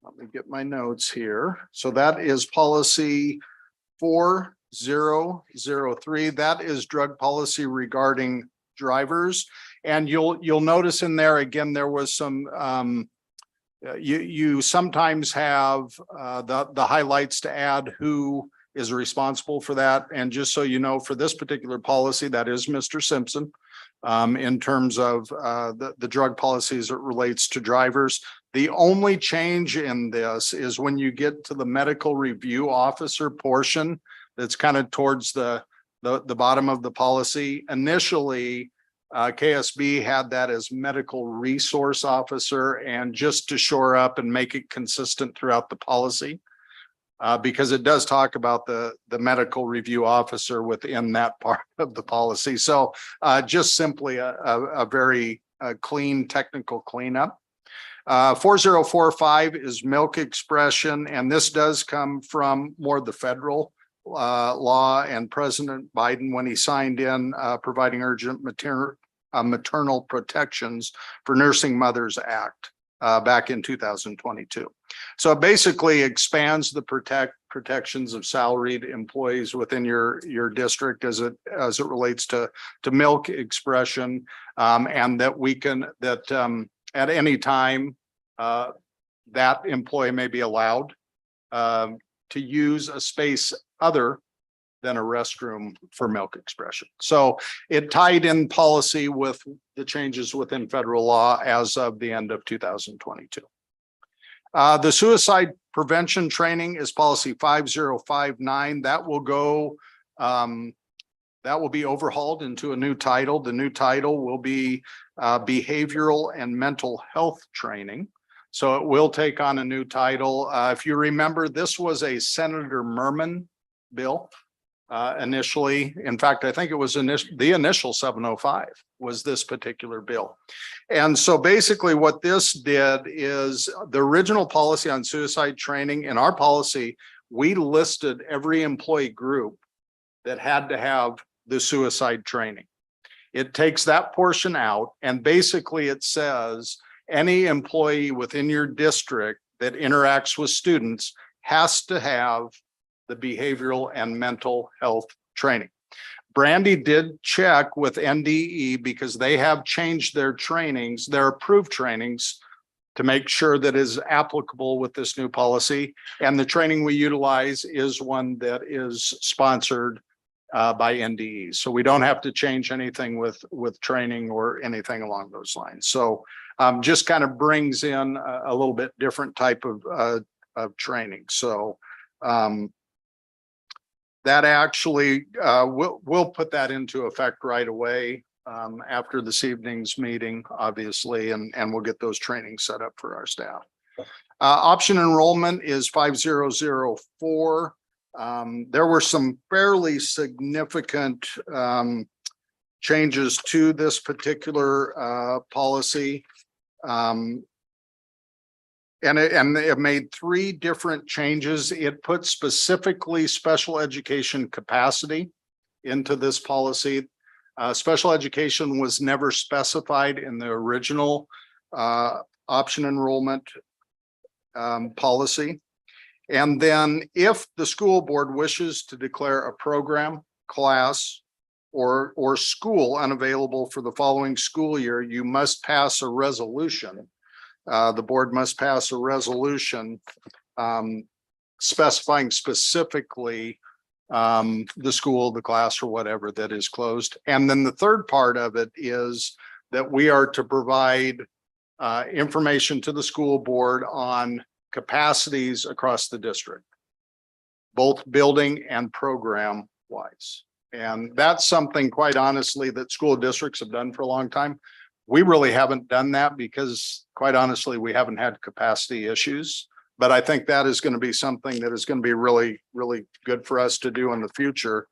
Let me get my notes here. So that is policy 4003. That is drug policy regarding drivers. And you'll notice in there, again, there was some, you sometimes have the highlights to add who is responsible for that. And just so you know, for this particular policy, that is Mr. Simpson. In terms of the drug policies that relates to drivers. The only change in this is when you get to the medical review officer portion, that's kind of towards the bottom of the policy. Initially, KSB had that as medical resource officer, and just to shore up and make it consistent throughout the policy. Because it does talk about the medical review officer within that part of the policy. So just simply a very clean technical cleanup. 4045 is milk expression, and this does come from more the federal law, and President Biden, when he signed in providing urgent maternal protections for Nursing Mothers Act back in 2022. So it basically expands the protections of salaried employees within your district as it relates to milk expression, and that we can at any time that employee may be allowed to use a space other than a restroom for milk expression. So it tied in policy with the changes within federal law as of the end of 2022. The suicide prevention training is policy 5059. That will go, that will be overhauled into a new title. The new title will be behavioral and mental health training. So it will take on a new title. If you remember, this was a Senator Merman bill. Initially, in fact, I think it was the initial 705 was this particular bill. And so basically what this did is the original policy on suicide training. In our policy, we listed every employee group that had to have the suicide training. It takes that portion out, and basically it says any employee within your district that interacts with students has to have the behavioral and mental health training. Brandy did check with NDE because they have changed their trainings, their approved trainings, to make sure that is applicable with this new policy. And the training we utilize is one that is sponsored by NDE. So we don't have to change anything with training or anything along those lines. So just kind of brings in a little bit different type of training. So that actually we'll put that into effect right away after this evening's meeting, obviously, and we'll get those trainings set up for our staff. Option enrollment is 5004. There were some fairly significant changes to this particular policy. And it made 3 different changes. It put specifically special education capacity into this policy. Special education was never specified in the original option enrollment policy. And then if the school board wishes to declare a program, class, or school unavailable for the following school year, you must pass a resolution. The board must pass a resolution specifying specifically the school, the class, or whatever that is closed. And then the third part of it is that we are to provide information to the school board on capacities across the district, both building and program wise. And that's something, quite honestly, that school districts have done for a long time. We really haven't done that because, quite honestly, we haven't had capacity issues. But I think that is going to be something that is going to be really, really good for us to do in the future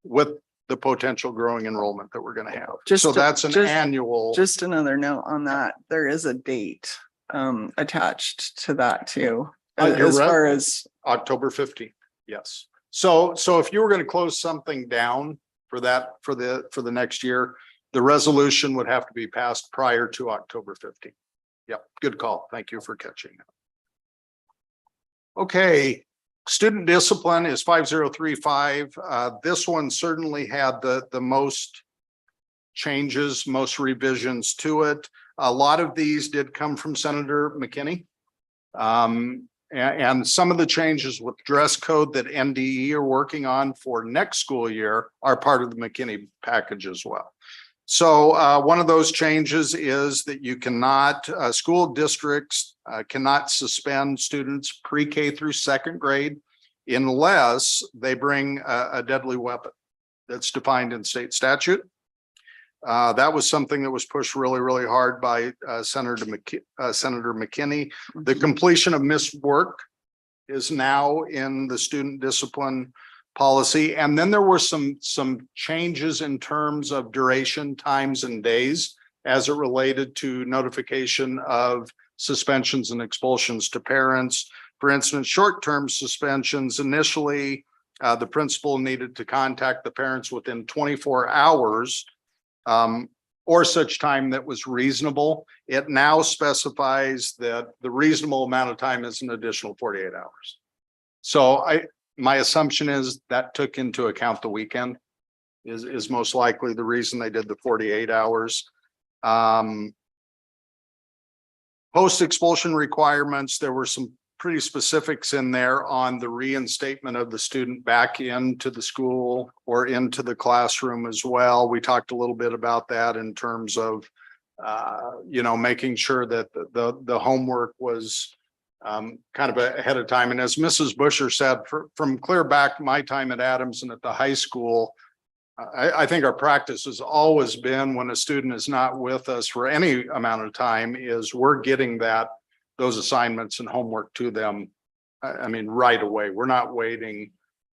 with the potential growing enrollment that we're going to have. So that's an annual. Just another note on that. There is a date attached to that too. As far as October 15th. Yes. So if you were going to close something down for that, for the next year, the resolution would have to be passed prior to October 15th. Yep. Good call. Thank you for catching that. Okay. Student discipline is 5035. This one certainly had the most changes, most revisions to it. A lot of these did come from Senator McKinney. And some of the changes with dress code that NDE are working on for next school year are part of the McKinney package as well. So one of those changes is that you cannot, school districts cannot suspend students pre-K through 2nd grade unless they bring a deadly weapon that's defined in state statute. That was something that was pushed really, really hard by Senator McKinney. The completion of missed work is now in the student discipline policy. And then there were some changes in terms of duration, times, and days as it related to notification of suspensions and expulsions to parents. For instance, short-term suspensions, initially, the principal needed to contact the parents within 24 hours or such time that was reasonable. It now specifies that the reasonable amount of time is an additional 48 hours. So my assumption is that took into account the weekend is most likely the reason they did the 48 hours. Post-expulsion requirements, there were some pretty specifics in there on the reinstatement of the student back into the school or into the classroom as well. We talked a little bit about that in terms of, making sure that the homework was kind of ahead of time. And as Mrs. Busher said, from clear back my time at Adams and at the high school, I think our practice has always been when a student is not with us for any amount of time is we're getting those assignments and homework to them. I mean, right away. We're not waiting,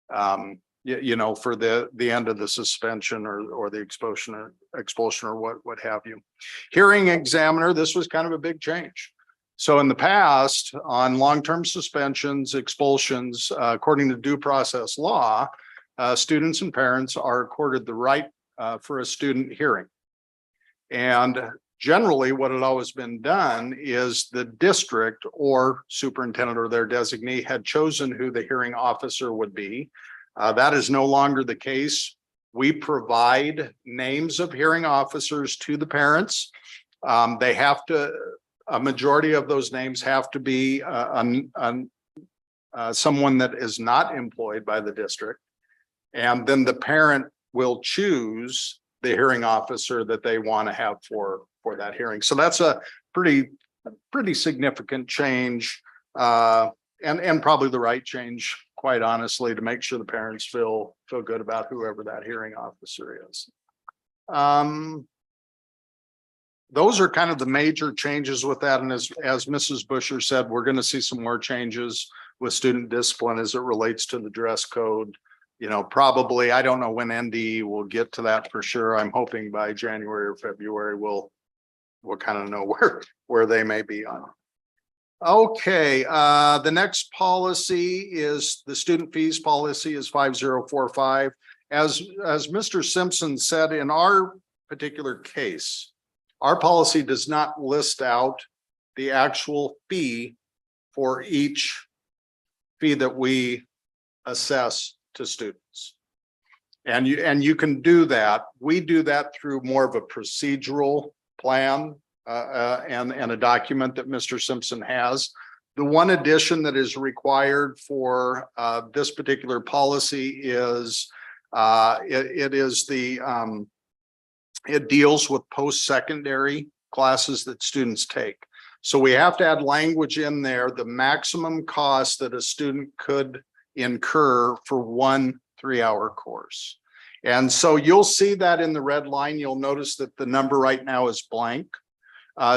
for the end of the suspension or the expulsion or what have you. Hearing examiner, this was kind of a big change. So in the past, on long-term suspensions, expulsions, according to due process law, students and parents are accorded the right for a student hearing. And generally, what had always been done is the district or superintendent or their designee had chosen who the hearing officer would be. That is no longer the case. We provide names of hearing officers to the parents. They have to, a majority of those names have to be someone that is not employed by the district. And then the parent will choose the hearing officer that they want to have for that hearing. So that's a pretty significant change, and probably the right change, quite honestly, to make sure the parents feel good about whoever that hearing officer is. Those are kind of the major changes with that. And as Mrs. Busher said, we're going to see some more changes with student discipline as it relates to the dress code. You know, probably, I don't know when NDE will get to that for sure. I'm hoping by January or February, we'll kind of know where they may be on. Okay, the next policy is the student fees policy is 5045. As Mr. Simpson said, in our particular case, our policy does not list out the actual fee for each fee that we assess to students. And you can do that. We do that through more of a procedural plan and a document that Mr. Simpson has. The one addition that is required for this particular policy is it deals with post-secondary classes that students take. So we have to add language in there, the maximum cost that a student could incur for 1 3-hour course. And so you'll see that in the red line. You'll notice that the number right now is blank.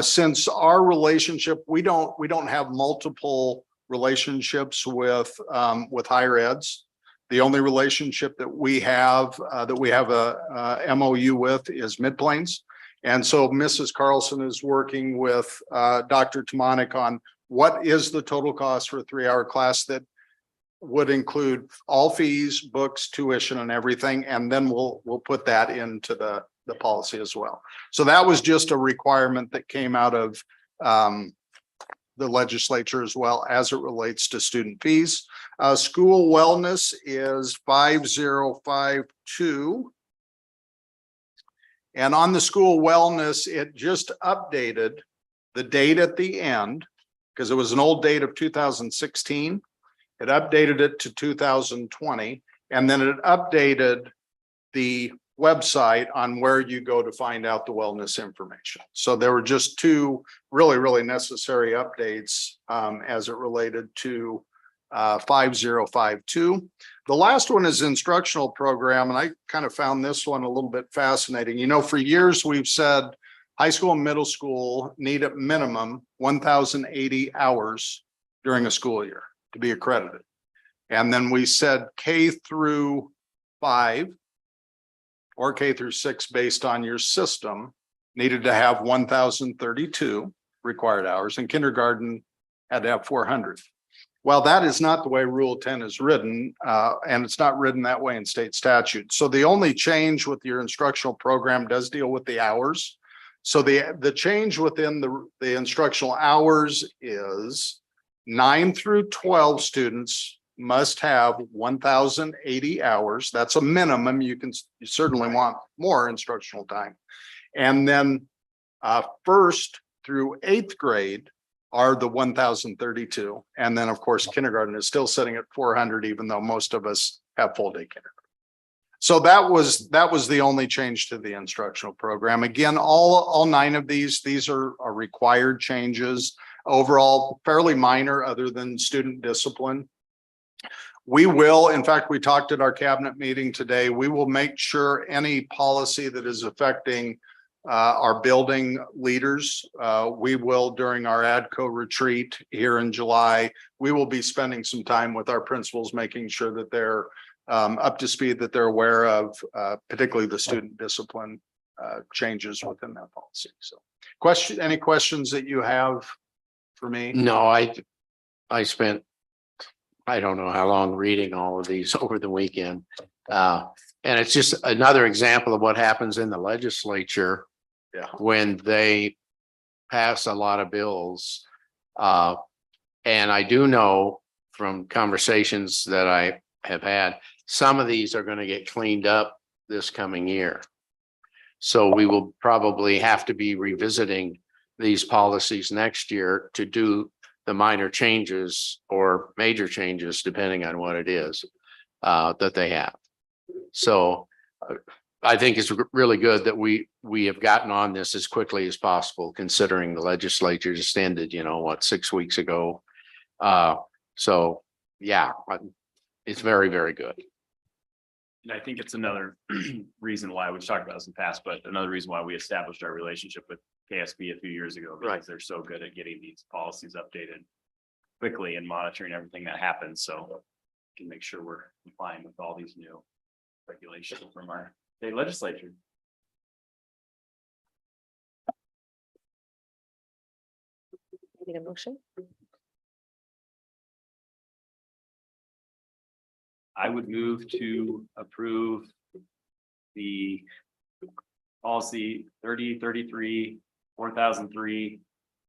Since our relationship, we don't have multiple relationships with higher eds. The only relationship that we have a MOU with is Mid-Plains. And so Mrs. Carlson is working with Dr. Tamanik on what is the total cost for a 3-hour class that would include all fees, books, tuition, and everything. And then we'll put that into the policy as well. So that was just a requirement that came out of the legislature as well as it relates to student fees. School wellness is 5052. And on the school wellness, it just updated the date at the end because it was an old date of 2016. It updated it to 2020, and then it updated the website on where you go to find out the wellness information. So there were just two really necessary updates as it related to 5052. The last one is instructional program, and I kind of found this one a little bit fascinating. You know, for years we've said high school and middle school need at minimum 1,080 hours during a school year to be accredited. And then we said K through 5 or K through 6 based on your system needed to have 1,032 required hours, and kindergarten had to have 400. Well, that is not the way Rule 10 is written, and it's not written that way in state statute. So the only change with your instructional program does deal with the hours. So the change within the instructional hours is 9 through 12 students must have 1,080 hours. That's a minimum. You certainly want more instructional time. And then 1st through 8th grade are the 1,032. And then of course, kindergarten is still sitting at 400, even though most of us have full day kindergarten. So that was the only change to the instructional program. Again, all 9 of these are required changes. Overall, fairly minor other than student discipline. We will, in fact, we talked at our cabinet meeting today, we will make sure any policy that is affecting our building leaders, we will during our ADCO retreat here in July, we will be spending some time with our principals, making sure that they're up to speed, that they're aware of particularly the student discipline changes within that policy. So any questions that you have for me? No, I spent, I don't know how long reading all of these over the weekend. And it's just another example of what happens in the legislature when they pass a lot of bills. And I do know from conversations that I have had, some of these are going to get cleaned up this coming year. So we will probably have to be revisiting these policies next year to do the minor changes or major changes, depending on what it is that they have. So I think it's really good that we have gotten on this as quickly as possible, considering the legislature just ended, 6 weeks ago. So yeah, it's very, very good. And I think it's another reason why we've talked about this in the past, but another reason why we established our relationship with KSB a few years ago. Right. Because they're so good at getting these policies updated quickly and monitoring everything that happens. So we can make sure we're complying with all these new regulations from our state legislature. Get a motion? I would move to approve the policy 3033, 4003,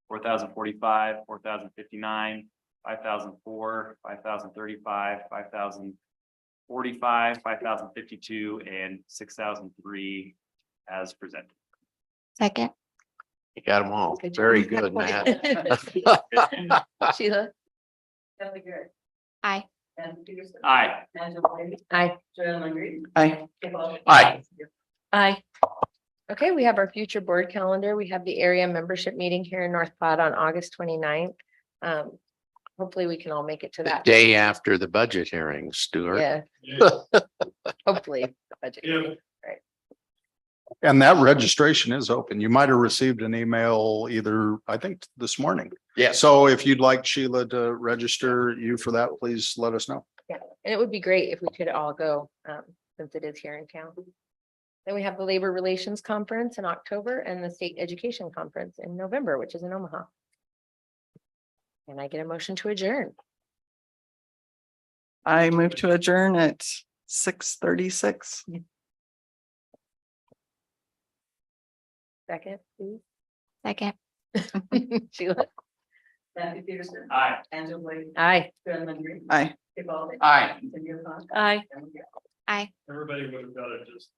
4045, 4059, 5004, 5035, 5045, 5052, and 6003 as presented. Second. You got them all. Good job. Very good, Matt. Sheila? Kelly Garrett. Aye. Dan Peterson. Aye. Angela White. Aye. Joanne Green. Aye. Kip Alden. Aye. Aye. Okay, we have our future board calendar. We have the area membership meeting here in North Platte on August 29th. Hopefully we can all make it to The that. day after the budget hearing, Stuart. Yeah. Hopefully. the budget meeting. And that registration is open. You might have received an email either, I think, this morning. Yes. So if you'd like Sheila to register you for that, please let us know. Yeah, and it would be great if we could all go, since it is here in town. Then we have the Labor Relations Conference in October and the State Education Conference in November, which is in Omaha. And I get a motion to adjourn. I move to adjourn at 6:36. Second, please. Second. Sheila? Dan Peterson. Aye. Angela White. Aye. Joanne Green. Aye. Kip Alden. Aye. Cindy O'Connor. Aye. Kelly Garrett. Aye. Everybody would have got it just.